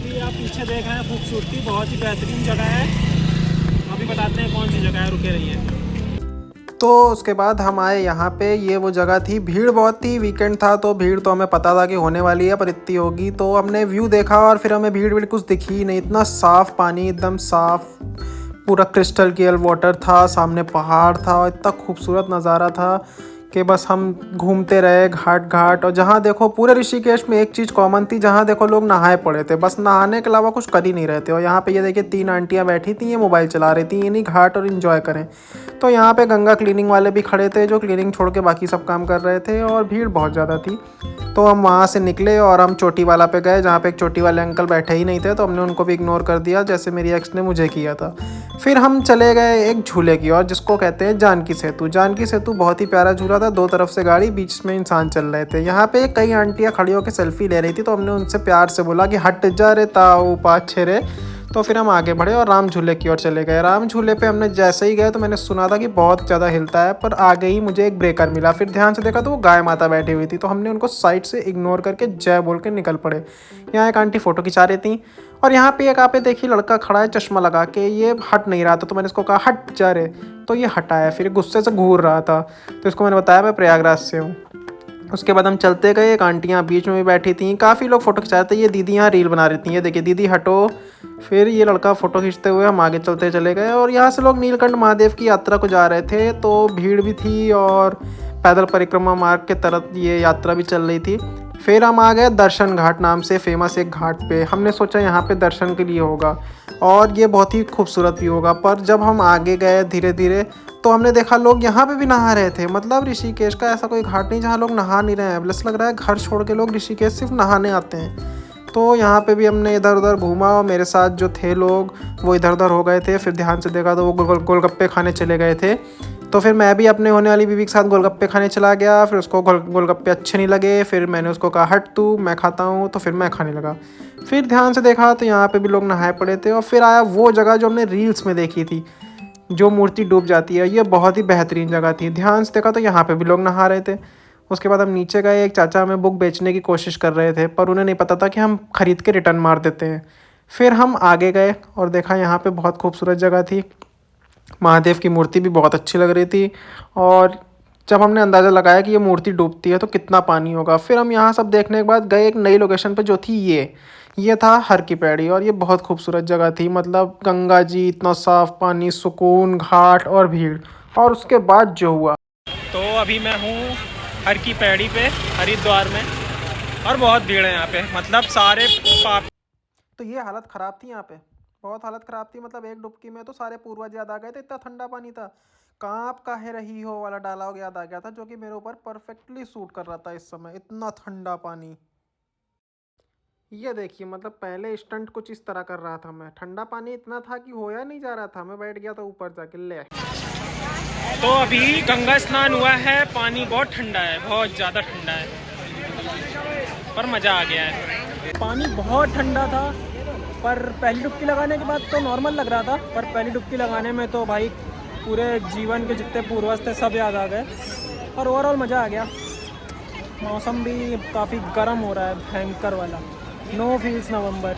अभी आप पीछे देख रहे हैं खूबसूरती, बहुत ही बेहतरीन जगह है। अभी बताते हैं कौन सी जगह है, रुके रहिए। तो उसके बाद हम आए यहाँ पे, ये वो जगह थी, भीड़ बहुत थी, वीकेंड था तो भीड़ तो हमें पता था कि होने वाली है, पर इतनी होगी। तो हमने व्यू देखा और फिर हमें भीड़ भीड़ कुछ दिखी ही नहीं। इतना साफ़ पानी, एकदम साफ़, पूरा क्रिस्टल क्लियर वाटर था, सामने पहाड़ था और इतना खूबसूरत नज़ारा था कि बस हम घूमते रहे घाट घाट। और जहाँ देखो पूरे ऋषिकेश में एक चीज़ कॉमन थी, जहाँ देखो लोग नहाए पड़े थे, बस नहाने के अलावा कुछ कर ही नहीं रहे थे। और यहाँ पे ये देखिए 3 आंटियाँ बैठी थी, ये मोबाइल चला रही थी, ये नहीं घाट और इन्जॉय करें। तो यहाँ पे गंगा क्लीनिंग वाले भी खड़े थे, जो क्लीनिंग छोड़ के बाकी सब काम कर रहे थे, और भीड़ बहुत ज़्यादा थी। तो हम वहाँ से निकले और हम चोटी वाला पे गए, जहाँ पे एक चोटी वाले अंकल बैठे ही नहीं थे, तो हमने उनको भी इग्नोर कर दिया, जैसे मेरी एक्स ने मुझे किया था। फिर हम चले गए एक झूले की ओर, जिसको कहते हैं जानकी सेतु। जानकी सेतु बहुत ही प्यारा झूला था, 2 तरफ से गाड़ी, बीच में इंसान चल रहे थे। यहाँ पे कई आंटियाँ खड़ी होकर सेल्फी ले रही थी, तो हमने उनसे प्यार से बोला कि हट जा रे ताऊ पाछे रे। तो फिर हम आगे बढ़े और राम झूले की ओर चले गए। राम झूले पे हमने जैसे ही गए तो मैंने सुना था कि बहुत ज़्यादा हिलता है, पर आगे ही मुझे एक ब्रेकर मिला। फिर ध्यान से देखा तो वो गाय माता बैठी हुई थी, तो हमने उनको साइड से इग्नोर करके जय बोल के निकल पड़े। यहाँ एक आंटी फ़ोटो खिंचा रही थी, और यहाँ पे एक आप देखिए लड़का खड़ा है चश्मा लगा के, ये हट नहीं रहा था, तो मैंने इसको कहा हट जा रे, तो ये हटाया। फिर गुस्से से घूर रहा था, तो इसको मैंने बताया मैं प्रयागराज से हूँ। उसके बाद हम चलते गए, एक आंटियाँ बीच में भी बैठी थी, काफ़ी लोग फ़ोटो खिंचा रहे थे। ये दीदी यहाँ रील बना रही थी, ये देखिए दीदी हटो। फिर ये लड़का फ़ोटो खींचते हुए हम आगे चलते चले गए, और यहाँ से लोग नीलकंठ महादेव की यात्रा को जा रहे थे, तो भीड़ भी थी और पैदल परिक्रमा मार्ग के तरफ ये यात्रा भी चल रही थी। फिर हम आ गए दर्शन घाट नाम से फेमस एक घाट पे। हमने सोचा यहाँ पे दर्शन के लिए होगा और ये बहुत ही खूबसूरत भी होगा, पर जब हम आगे गए धीरे धीरे तो हमने देखा लोग यहाँ पे भी नहा रहे थे। मतलब ऋषिकेश का ऐसा कोई घाट नहीं जहाँ लोग नहा नहीं रहे हैं। बस लग रहा है घर छोड़ के लोग ऋषिकेश सिर्फ नहाने आते हैं। तो यहाँ पे भी हमने इधर उधर घूमा, और मेरे साथ जो थे लोग वो इधर उधर हो गए थे। फिर ध्यान से देखा तो वो गोलगप्पे खाने चले गए थे। तो फिर मैं भी अपने होने वाली बीवी के साथ गोलगप्पे खाने चला गया। फिर उसको गोलगप्पे अच्छे नहीं लगे, फिर मैंने उसको कहा हट तू, मैं खाता हूँ, तो फिर मैं खाने लगा। फिर ध्यान से देखा तो यहाँ पे भी लोग नहाए पड़े थे। और फिर आया वो जगह जो हमने रील्स में देखी थी, जो मूर्ति डूब जाती है। ये बहुत ही बेहतरीन जगह थी। ध्यान से देखा तो यहाँ पे भी लोग नहा रहे थे। उसके बाद हम नीचे गए, एक चाचा हमें बुक बेचने की कोशिश कर रहे थे, पर उन्हें नहीं पता था कि हम ख़रीद के रिटर्न मार देते हैं। फिर हम आगे गए और देखा यहाँ पे बहुत खूबसूरत जगह थी। महादेव की मूर्ति भी बहुत अच्छी लग रही थी, और जब हमने अंदाज़ा लगाया कि ये मूर्ति डूबती है तो कितना पानी होगा, फिर हम यहाँ सब देखने के बाद गए एक नई लोकेशन पे, जो थी ये था हर की पैड़ी। और ये बहुत खूबसूरत जगह थी। मतलब गंगा जी, इतना साफ़ पानी, सुकून, घाट और भीड़। और उसके बाद जो हुआ, तो अभी मैं हूँ हर की पैड़ी पे हरिद्वार में, और बहुत भीड़ है यहाँ पे। मतलब सारे पाप, तो ये हालत ख़राब थी यहाँ पे, बहुत हालत ख़राब थी। मतलब एक डुबकी में तो सारे पूर्वज याद आ गए थे, इतना ठंडा पानी था। काँप काहे रही हो वाला डायलॉग याद आ गया था, जो कि मेरे ऊपर परफेक्टली सूट कर रहा था इस समय, इतना ठंडा पानी। ये देखिए, मतलब पहले स्टंट कुछ इस तरह कर रहा था मैं, ठंडा पानी इतना था कि होया नहीं जा रहा था, मैं बैठ गया था ऊपर जाके ले। तो अभी गंगा स्नान हुआ है, पानी बहुत ठंडा है, बहुत ज़्यादा ठंडा है, पर मज़ा आ गया है। पानी बहुत ठंडा था, पर पहली डुबकी लगाने के बाद तो नॉर्मल लग रहा था, पर पहली डुबकी लगाने में तो भाई पूरे जीवन के जितने पूर्वज थे सब याद आ गए, और ओवरऑल मज़ा आ गया। मौसम भी काफ़ी गर्म हो रहा है, भयंकर वाला, नो फील्स नवंबर।